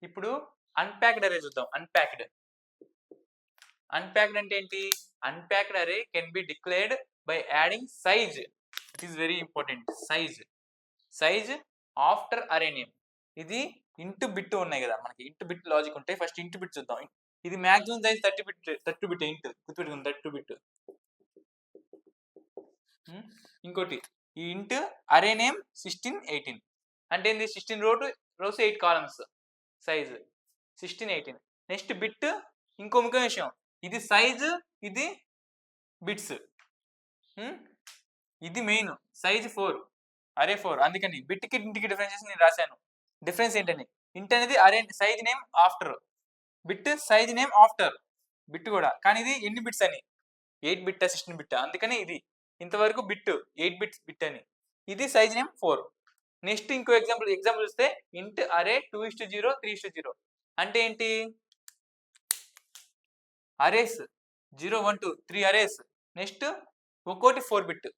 ఇప్పుడు అన్ప్యాక్డ్ అరే చూద్దాం. అన్ప్యాక్డ్ అంటే ఏంటి? Unpacked array can be declared by adding size. It is very important. Size after array name. ఇది ఇంటూ బిట్ ఉన్నాయి కదా, మనకి ఇంటూ బిట్ లాజిక్ ఉంటాయి. ఫస్ట్ ఇంటూ బిట్ చూద్దాం. ఇది మాక్సిమం సైజ్ 32 బిట్ ఇంటూ గుర్తుపెట్టుకుంది 32 బిట్. ఇంకోటి ఈ ఇంటూ అరే నేమ్ 16 18 అంటే ఏంది? 16 rows 8 columns size 16 18. Next bit. ఇంకో ముఖ్యమైన విషయం, ఇది సైజ్, ఇది బిట్స్. ఇది మెయిన్ సైజ్ 4 అరే 4. అందుకని బిట్కి ఇంటికి డిఫరెన్స్ నేను రాశాను. డిఫరెన్స్ ఏంటని, ఇంట్ అనేది అరే size name after, bit size name after bit కూడా. కానీ ఇది ఎన్ని బిట్స్ అని, 8 బిట్టా 16 బిట్టా, అందుకని ఇది ఇంతవరకు బిట్ 8 బిట్స్ బిట్ అని. ఇది సైజ్ నేమ్ 4. నెక్స్ట్ ఇంకో ఎగ్జాంపుల్ చూస్తే ఇంట్ అరే 2:0 3:0 అంటే ఏంటి? Arrays 0 1 2 3 arrays. నెక్స్ట్ ఒక్కోటి 4 బిట్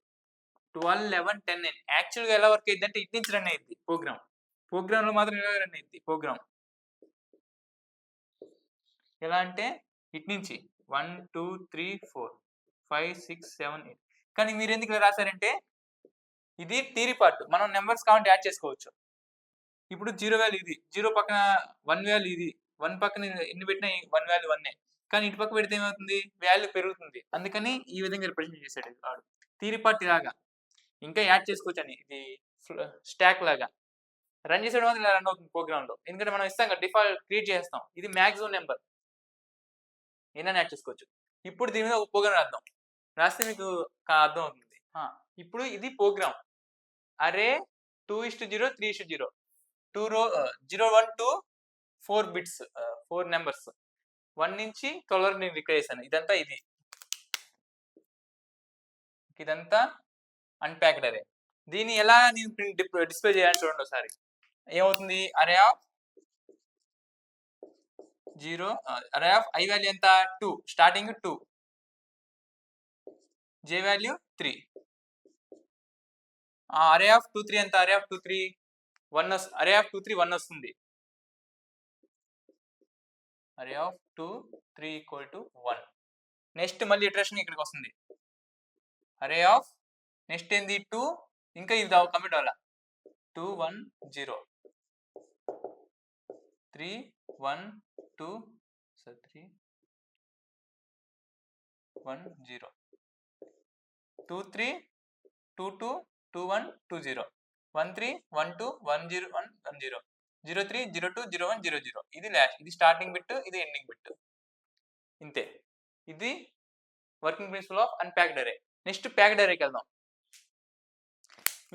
12 11 10 9. యాక్చువల్గా ఎలా వర్క్ అయ్యింది అంటే ఇటు నుంచి రన్ అయ్యింది ప్రోగ్రామ్లో మాత్రం ఎలా రన్ అయ్యింది ప్రోగ్రామ్ ఎలా అంటే ఇటు నుంచి 1 2 3 4 5 6 7 8. కానీ మీరు ఎందుకు ఇలా రాశారంటే ఇది థియరీ పార్ట్. మనం నెంబర్స్ కావాలంటే యాడ్ చేసుకోవచ్చు. ఇప్పుడు 0 వాల్యూ ఇది, 0 పక్కన 1 వాల్యూ ఇది, 1 పక్కన ఎన్ని పెట్టినా 1 వాల్యూ 1. కానీ ఇటు పక్క పెడితే ఏమవుతుంది? వాల్యూ పెరుగుతుంది. అందుకని ఈ విధంగా రిప్రజెంట్ చేశాడు వాడు. థియరీ పార్ట్ లాగా ఇంకా యాడ్ చేసుకోవచ్చు అని, ఇది స్టాక్ లాగా రన్ చేసేయడం వల్ల ఇలా రన్ అవుతుంది ప్రోగ్రామ్లో. ఎందుకంటే మనం ఇస్తాం కదా, డిఫాల్ట్ క్రియేట్ చేస్తాం. ఇది మ్యాక్సిమం నెంబర్ ఏదైనా యాడ్ చేసుకోవచ్చు. ఇప్పుడు దీని మీద ఒక ప్రోగ్రామ్ రాద్దాం. రాస్తే మీకు అర్థం అవుతుంది. ఇప్పుడు ఇది ప్రోగ్రామ్ అరే 2:0 3:0 0 1 2 4 బిట్స్ 4 నెంబర్స్ 1 నుంచి 12 వరకు నేను రిక్వైర్ చేశాను. ఇదంతా అన్ప్యాక్డ్ అరే. దీన్ని ఎలా నేను డిస్ప్లే చేయాలని చూడండి ఒకసారి. ఏమవుతుంది? అరే ఆఫ్ 0 అరే ఆఫ్ ఐ వాల్యూ ఎంత? 2, స్టార్టింగ్ 2, జే వాల్యూ 3. అరే ఆఫ్ 2 3 ఎంత? అరే ఆఫ్ 2 3 1 అరే ఆఫ్ 2 3 1 వస్తుంది. అరే ఆఫ్ 2 3 = 1. నెక్స్ట్ మళ్ళీ ఇటరేషన్ ఇక్కడికి వస్తుంది. అరే ఆఫ్ నెక్స్ట్ ఏంది? 2, ఇంకా ఇది కంప్లీట్ అవ్వాల. 2 1 0 3 1 2 3 1 0 2 3 2 2 2 1 2 0 1 3 1 2 1 0 1 1 0 0 3 0 2 0 1 0 0. ఇది లాస్ట్, ఇది స్టార్టింగ్ బిట్, ఇది ఎండింగ్ బిట్. ఇంతే. ఇది వర్కింగ్ ప్రిన్సిపల్ ఆఫ్ అన్ప్యాక్డ్ అరే. నెక్స్ట్ ప్యాక్డ్ అరేకి వెళ్దాం.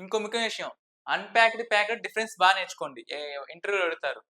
ఇంకో ముఖ్యమైన విషయం, అన్ప్యాక్డ్ ప్యాక్డ్ డిఫరెన్స్ బాగా నేర్చుకోండి. ఇంటర్వ్యూలో అడుగుతారు.